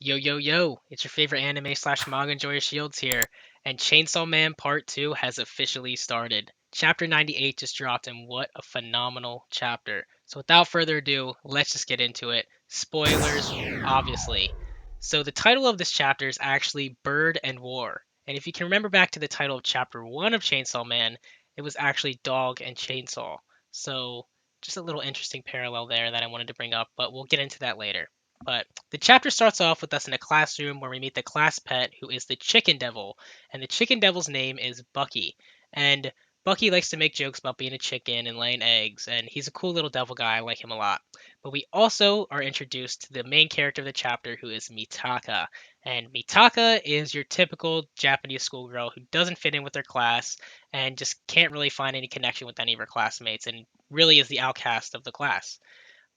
Yo, yo, yo, it's your favorite anime slash manga enjoyer Shields here, and Chainsaw Man Part 2 has officially started. Chapter 98 just dropped, and what a phenomenal chapter. So, without further ado, let's just get into it. Spoilers, obviously. So, the title of this chapter is actually Bird and War. And if you can remember back to the title of Chapter 1 of Chainsaw Man, it was actually Dog and Chainsaw. So, just a little interesting parallel there that I wanted to bring up, but we'll get into that later. But the chapter starts off with us in a classroom where we meet the class pet, who is the Chicken Devil, and the Chicken Devil's name is Bucky. And Bucky likes to make jokes about being a chicken and laying eggs, and he's a cool little devil guy. I like him a lot. But we also are introduced to the main character of the chapter, who is Mitaka. And Mitaka is your typical Japanese schoolgirl who doesn't fit in with her class and just can't really find any connection with any of her classmates, and really is the outcast of the class.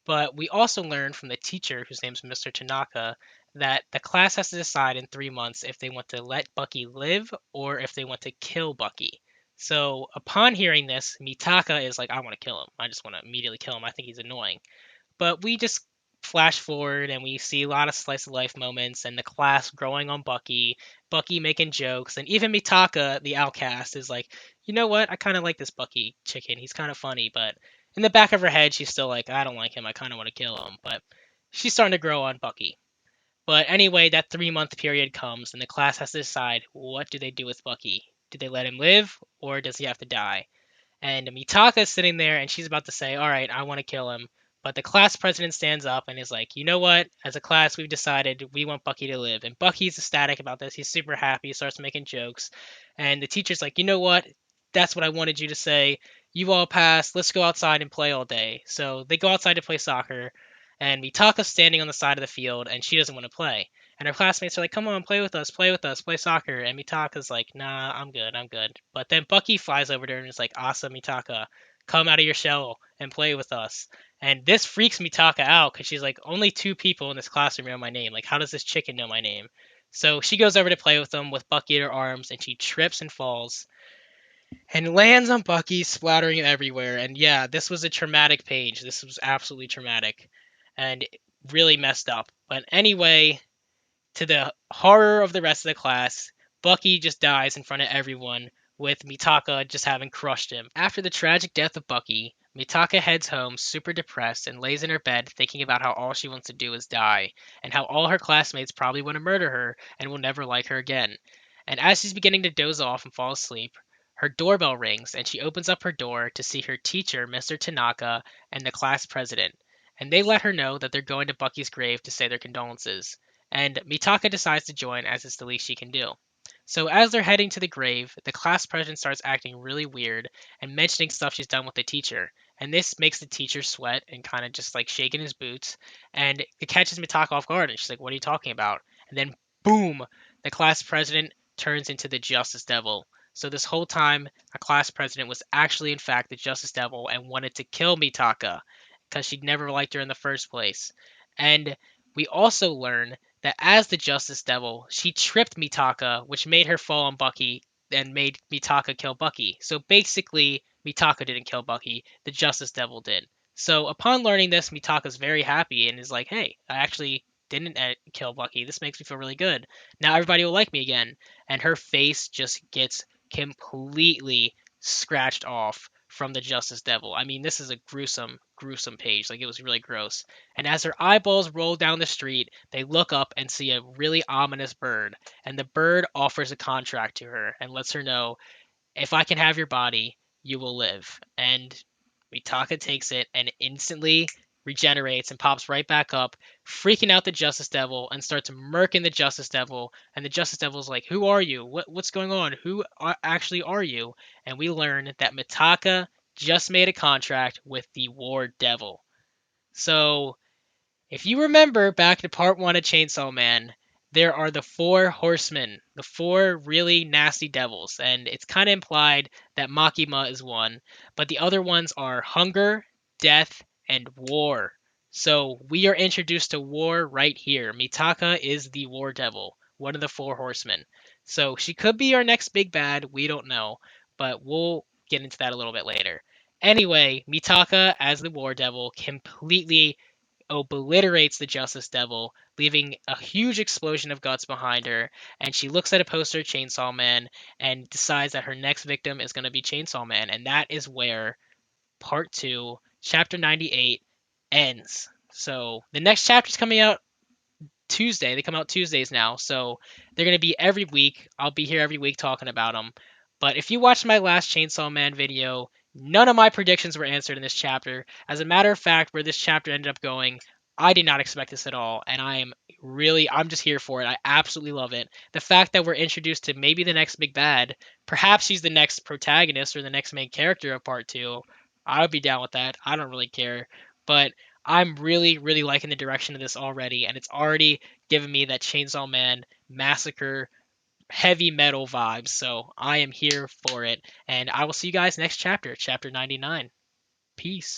But we also learned from the teacher, whose name's Mr. Tanaka, that the class has to decide in 3 months if they want to let Bucky live or if they want to kill Bucky. So upon hearing this, Mitaka is like, I want to kill him. I just want to immediately kill him. I think he's annoying. But we just flash forward and we see a lot of slice of life moments and the class growing on Bucky, Bucky making jokes, and even Mitaka, the outcast, is like, you know what? I kind of like this Bucky chicken. He's kind of funny, but in the back of her head, she's still like, I don't like him. I kind of want to kill him. But she's starting to grow on Bucky. But anyway, that 3 month period comes and the class has to decide what do they do with Bucky? Do they let him live or does he have to die? And Mitaka is sitting there and she's about to say, all right, I want to kill him. But the class president stands up and is like, you know what? As a class, we've decided we want Bucky to live. And Bucky's ecstatic about this. He's super happy. He starts making jokes. And the teacher's like, you know what? That's what I wanted you to say. You all passed. Let's go outside and play all day. So they go outside to play soccer. And Mitaka's standing on the side of the field and she doesn't want to play. And her classmates are like, come on, play with us, play soccer. And Mitaka's like, nah, I'm good. But then Bucky flies over to her and is like, Asa Mitaka, come out of your shell and play with us. And this freaks Mitaka out because she's like, only two people in this classroom know my name. Like, how does this chicken know my name? So she goes over to play with them with Bucky in her arms and she trips and falls and lands on Bucky, splattering everywhere. And yeah, this was a traumatic page. This was absolutely traumatic and really messed up. But anyway, to the horror of the rest of the class, Bucky just dies in front of everyone, with Mitaka just having crushed him. After the tragic death of Bucky, Mitaka heads home super depressed and lays in her bed thinking about how all she wants to do is die, and how all her classmates probably want to murder her and will never like her again. And as she's beginning to doze off and fall asleep, her doorbell rings and she opens up her door to see her teacher, Mr. Tanaka, and the class president. And they let her know that they're going to Bucky's grave to say their condolences and Mitaka decides to join as it's the least she can do. So as they're heading to the grave, the class president starts acting really weird and mentioning stuff she's done with the teacher. And this makes the teacher sweat and kind of just like shaking his boots. And it catches Mitaka off guard. And she's like, what are you talking about? And then, boom, the class president turns into the Justice Devil. So this whole time, our class president was actually, in fact, the Justice Devil and wanted to kill Mitaka because she'd never liked her in the first place. And we also learn that as the Justice Devil, she tripped Mitaka, which made her fall on Bucky and made Mitaka kill Bucky. So basically, Mitaka didn't kill Bucky, the Justice Devil did. So upon learning this, Mitaka's very happy and is like, hey, I actually didn't kill Bucky. This makes me feel really good. Now everybody will like me again. And her face just gets completely scratched off from the Justice Devil. I mean, this is a gruesome, gruesome page. Like, it was really gross. And as her eyeballs roll down the street, they look up and see a really ominous bird. And the bird offers a contract to her and lets her know, if I can have your body, you will live. And Mitaka takes it and instantly regenerates and pops right back up, freaking out the Justice Devil and starts murking the Justice Devil. And the Justice Devil's like, "Who are you? What's going on? Actually are you?" And we learn that Mitaka just made a contract with the War Devil. So if you remember back to part one of Chainsaw Man, there are the four horsemen, the four really nasty devils, and it's kind of implied that Makima is one, but the other ones are hunger, death, and war. So we are introduced to war right here. Mitaka is the war devil, one of the four horsemen. So she could be our next big bad, we don't know, but we'll get into that a little bit later. Anyway, Mitaka as the war devil completely obliterates the Justice Devil, leaving a huge explosion of guts behind her. And she looks at a poster of Chainsaw Man and decides that her next victim is going to be Chainsaw Man. And that is where part 2, chapter 98, ends. So the next chapter is coming out Tuesday. They come out Tuesdays now, so they're gonna be every week. I'll be here every week talking about them. But if you watched my last Chainsaw Man video, none of my predictions were answered in this chapter. As a matter of fact, where this chapter ended up going, I did not expect this at all, and I'm just here for it. I absolutely love it. The fact that we're introduced to maybe the next big bad, perhaps she's the next protagonist or the next main character of part 2. I would be down with that. I don't really care. But I'm really, really liking the direction of this already, and it's already given me that Chainsaw Man massacre heavy metal vibes. So I am here for it, and I will see you guys next chapter, chapter 99. Peace.